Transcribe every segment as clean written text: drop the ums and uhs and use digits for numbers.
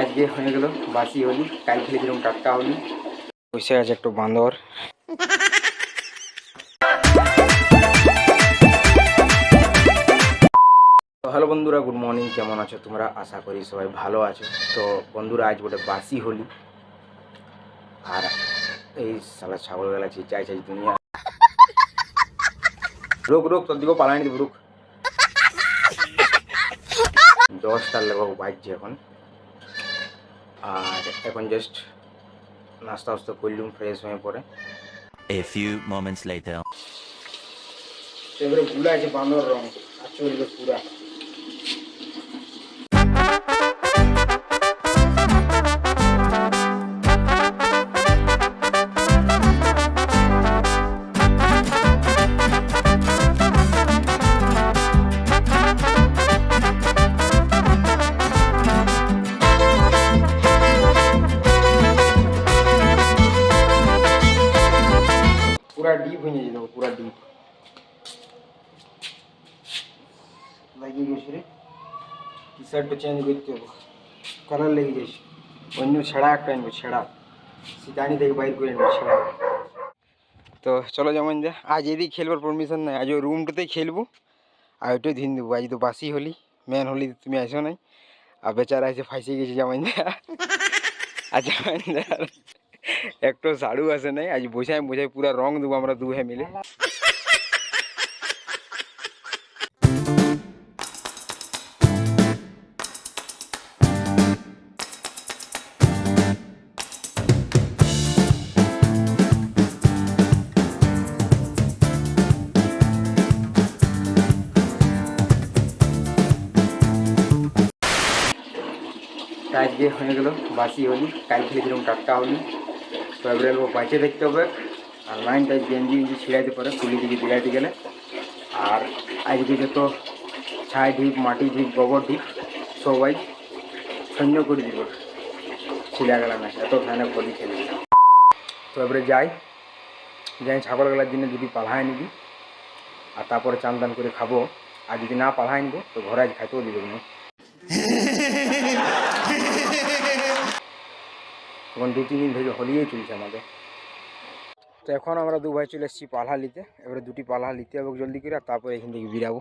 আজকে হয়ে গেল বাসি হোলি, কাল খেলেছিলাম টাটকা হোলি। বসে আছে একটু বান্দর। হ্যালো বন্ধুরা, গুড মর্নিং। কেমন আছো তোমরা? আশা করি সবাই ভালো আছো। তো বন্ধুরা, আজ বটে বাসি হোলি, আর এই সালা ছাগলবেলা চিচাই চাই দুনিয়া। রোগ রোগ তোর দিকেও পালানি দিব, রুক। 10টার লেবাব বাজছে এখন, আর এখন জাস্ট নাস্তা ওস্তা করলুম, ফ্রেশ হয়ে পরে। A few moments later. এবারে গুলা আছে বান্দর রং, আর চলবে পুরা। पूरा डीप हो जाए, देखो पूरा डीप लगी गई रे। टी शार्ट चेंज करते हो, कलर लगे जाए अन्य छेड़ा एक टाइम छेड़ा सीधानी देख बाहर করে নেব छेड़ा। তো চলো যেমন যা, আজ এদিকে খেলবার পারমিশন নাই, আজ ওই রুমটাতেই খেলবো আর ওইটাই ধিন দেবো। আজ তো বাসি হোলি, মেন হোলি তুমি আসো নাই, আর বেচারা এসে ফাঁসি গেছে যেমন যা। আজ একটু ঝাড়ু আসে নাই, আজ বোঝাই বোঝাই পুরা রং দেবো আমরা দু ভাই মিলে। আজকে হয়ে গেল বাসি হোলি, কাল খেলেছিলাম টাটকা হোলি। তো এবারে বাঁচিয়ে দেখতে হবে, আর লাইনটা গেঞ্জি গেঞ্জি ছিঁড়াইতে পারে পুলি দিকে দিলাইতে গেলে। আর আজকে যত ছাই ঢিপ, মাটি ঢিপ, গোবর ঢিপ সবাই সৈন্য করে দিব, ছিঁড়া গেল না, এত ভয়ানক হোলি খেলে। তো এবারে যাই ছাগল গেলার দিনে যদি পালায় নিবি, আর তারপরে চান দান করে খাবো। আর যদি না পালায় নিব তো ঘরে আজ খাইতেও দিবে না। এখন 2-3 দিন ধরে হোলিই চলছে আমাদের। তো এখন আমরা দু ভাই চলে এসেছি পালহা নিতে। এবারে দুটি পালহা নিতে হবে জলদি করে, আর তারপরে এখান থেকে বেরাবো।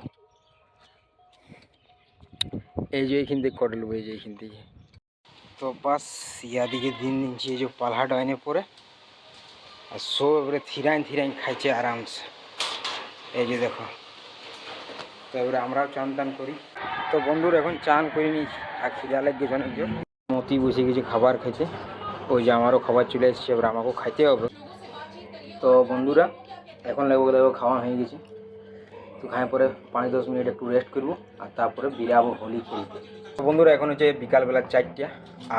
এই যে এইখান থেকে করে নেবো, এই যে এইখান থেকে। তো বাস ইয়াদিকে দিন নিচ্ছি এই যে পালহাটা এনে পরে, আর সব এবারে থিরাইন থিরাইন খাইছে আরামসে, এই যে দেখো। তো এবারে আমরাও চান টান করি। তো বন্ধুরা এখন চান করে নিয়েছি, আর খিদা লাগছে অনেক জোর। মতি বসে গেছে খাবার খাইতে, ওই যে আমারও খাবার চলে এসেছে, এবার আমাকেও খাইতে হবে। তো বন্ধুরা এখন দেখো খাওয়া হয়ে গেছে। তো খাওয়ার পরে 5-10 মিনিট একটু রেস্ট করবো, আর তারপরে বেরাবো হোলি খেলতে। তো বন্ধুরা এখন হচ্ছে বিকালবেলা 4টা,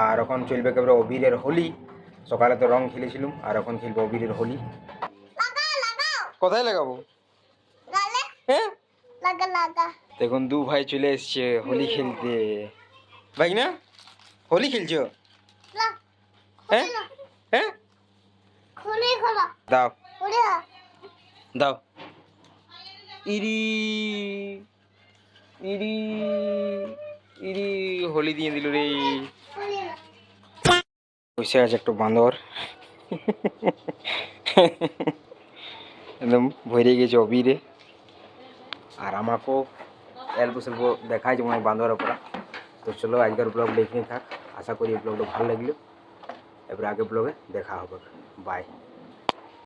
আর এখন চলবে একেবারে অবিরের হোলি। সকালে তো রং খেলেছিলাম, আর এখন খেলবো অবিরের হোলি। কোথায় লাগাবো? হ্যাঁ দেখুন দু ভাই চলে এসছে হোলি খেলতে। ভাই না হোলি খেলছো? হ্যাঁ হ্যাঁ দাও দাও। ইরি ইরি ইরি হোলি দিয়ে দিল রে। বসে আছে একটু বান্দর, একদম ভরে গেছে অবিরে। আর আমাকেও অল্প স্বল্প দেখায় যেমন বান্দরের ওপরা। তো চলো আজকের ব্লগটা এখানে থাক। আশা করি এই ব্লগটা ভালো লাগলো। এবার আগে ব্লগে দেখা হবে। বাই।